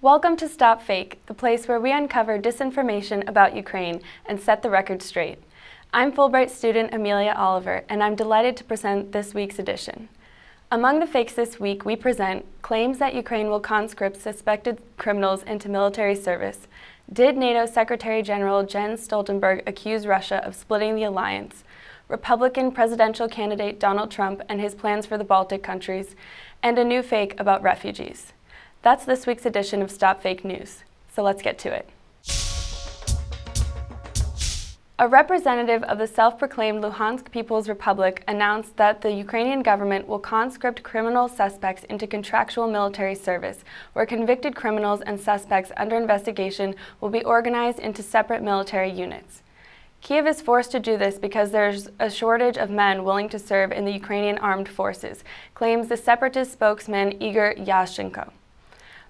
Welcome to StopFake, the place where we uncover disinformation about Ukraine and set the record straight. I'm Fulbright student Amelia Oliver, and I'm delighted to present this week's edition. Among the fakes this week, we present claims that Ukraine will conscript suspected criminals into military service. Did NATO Secretary General Jens Stoltenberg accuse Russia of splitting the alliance? Republican presidential candidate Donald Trump and his plans for the Baltic countries, and a new fake about refugees. That's this week's edition of Stop Fake News. So let's get to it. A representative of the self-proclaimed Luhansk People's Republic announced that the Ukrainian government will conscript criminal suspects into contractual military service, where convicted criminals and suspects under investigation will be organized into separate military units. Kiev is forced to do this because there's a shortage of men willing to serve in the Ukrainian armed forces, claims the separatist spokesman Igor Yashchenko.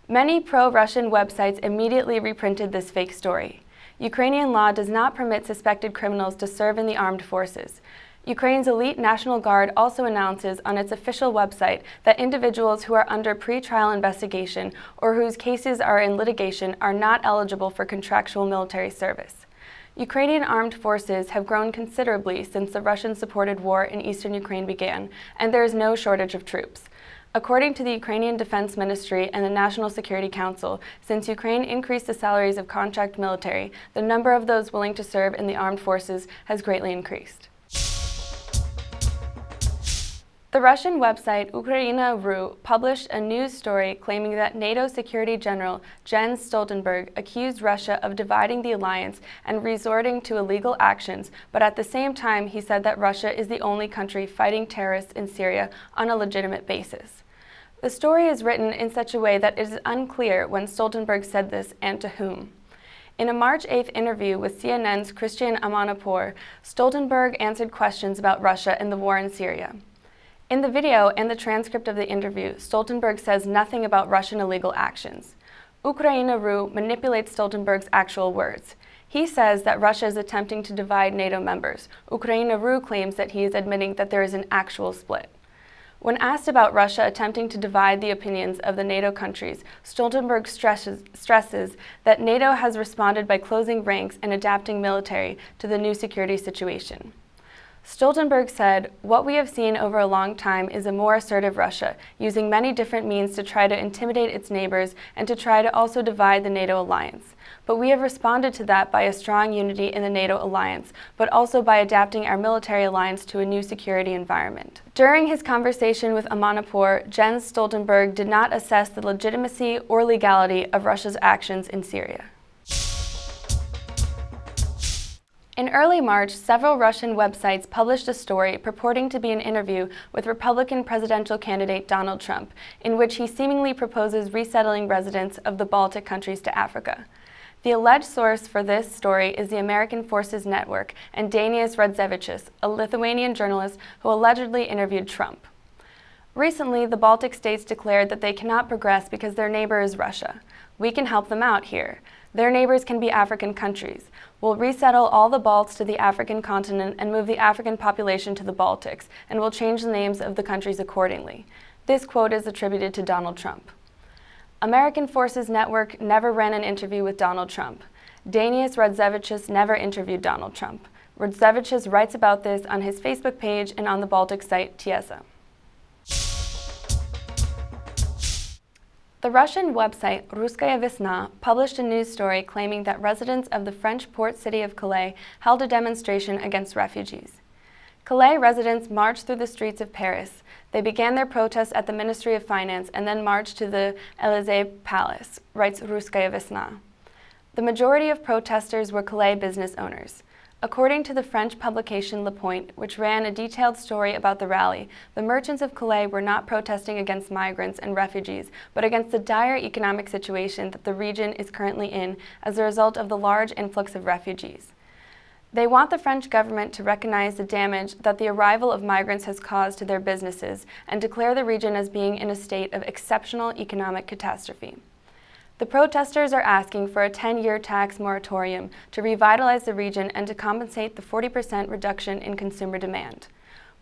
Many pro-Russian websites immediately reprinted this fake story. Ukrainian law does not permit suspected criminals to serve in the armed forces. Ukraine's elite National Guard also announces on its official website that individuals who are under pre-trial investigation or whose cases are in litigation are not eligible for contractual military service. Ukrainian armed forces have grown considerably since the Russian-supported war in eastern Ukraine began, and there is no shortage of troops. According to the Ukrainian Defense Ministry and the National Security Council, since Ukraine increased the salaries of contract military, the number of those willing to serve in the armed forces has greatly increased. The Russian website Ukraina.ru published a news story claiming that NATO Secretary General Jens Stoltenberg accused Russia of dividing the alliance and resorting to illegal actions, but at the same time he said that Russia is the only country fighting terrorists in Syria on a legitimate basis. The story is written in such a way that it is unclear when Stoltenberg said this and to whom. In a March 8th interview with CNN's Christian Amanpour, Stoltenberg answered questions about Russia and the war in Syria. In the video and the transcript of the interview, Stoltenberg says nothing about Russian illegal actions. Ukraina.ru manipulates Stoltenberg's actual words. He says that Russia is attempting to divide NATO members. Ukraina.ru claims that he is admitting that there is an actual split. When asked about Russia attempting to divide the opinions of the NATO countries, Stoltenberg stresses that NATO has responded by closing ranks and adapting military to the new security situation. Stoltenberg said, "What we have seen over a long time is a more assertive Russia, using many different means to try to intimidate its neighbors and to try to also divide the NATO alliance. But we have responded to that by a strong unity in the NATO alliance, but also by adapting our military alliance to a new security environment." During his conversation with Amanpour, Jens Stoltenberg did not assess the legitimacy or legality of Russia's actions in Syria. In early March, several Russian websites published a story purporting to be an interview with Republican presidential candidate Donald Trump, in which he seemingly proposes resettling residents of the Baltic countries to Africa. The alleged source for this story is the American Forces Network and Dainius Radzevičius, a Lithuanian journalist who allegedly interviewed Trump. Recently, the Baltic states declared that they cannot progress because their neighbor is Russia. "We can help them out here. Their neighbors can be African countries. We'll resettle all the Balts to the African continent and move the African population to the Baltics, and we'll change the names of the countries accordingly." This quote is attributed to Donald Trump. American Forces Network never ran an interview with Donald Trump. Dainius Radzevičius never interviewed Donald Trump. Radzevičius writes about this on his Facebook page and on the Baltic site Tiesa. The Russian website Russkaya Vesna published a news story claiming that residents of the French port city of Calais held a demonstration against refugees. Calais residents marched through the streets of Paris. They began their protests at the Ministry of Finance and then marched to the Élysée Palace, writes Russkaya Vesna. The majority of protesters were Calais business owners. According to the French publication Le Point, which ran a detailed story about the rally, the merchants of Calais were not protesting against migrants and refugees, but against the dire economic situation that the region is currently in as a result of the large influx of refugees. They want the French government to recognize the damage that the arrival of migrants has caused to their businesses and declare the region as being in a state of exceptional economic catastrophe. The protesters are asking for a 10-year tax moratorium to revitalize the region and to compensate the 40% reduction in consumer demand.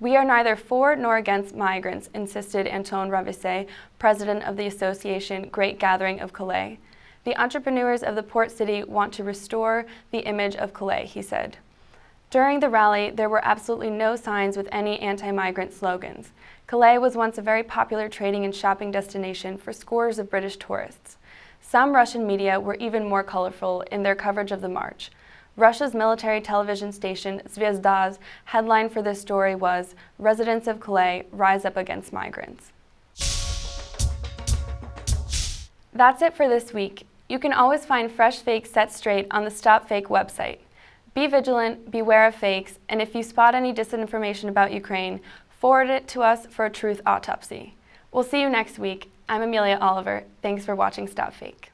"We are neither for nor against migrants," insisted Antoine Ravissé, president of the association Great Gathering of Calais. The entrepreneurs of the port city want to restore the image of Calais, he said. During the rally, there were absolutely no signs with any anti-migrant slogans. Calais was once a very popular trading and shopping destination for scores of British tourists. Some Russian media were even more colorful in their coverage of the march. Russia's military television station Zvezda's headline for this story was, "Residents of Calais rise up against migrants." That's it for this week. You can always find fresh fakes set straight on the StopFake website. Be vigilant, beware of fakes, and if you spot any disinformation about Ukraine, forward it to us for a truth autopsy. We'll see you next week. I'm Amelia Oliver. Thanks for watching StopFake.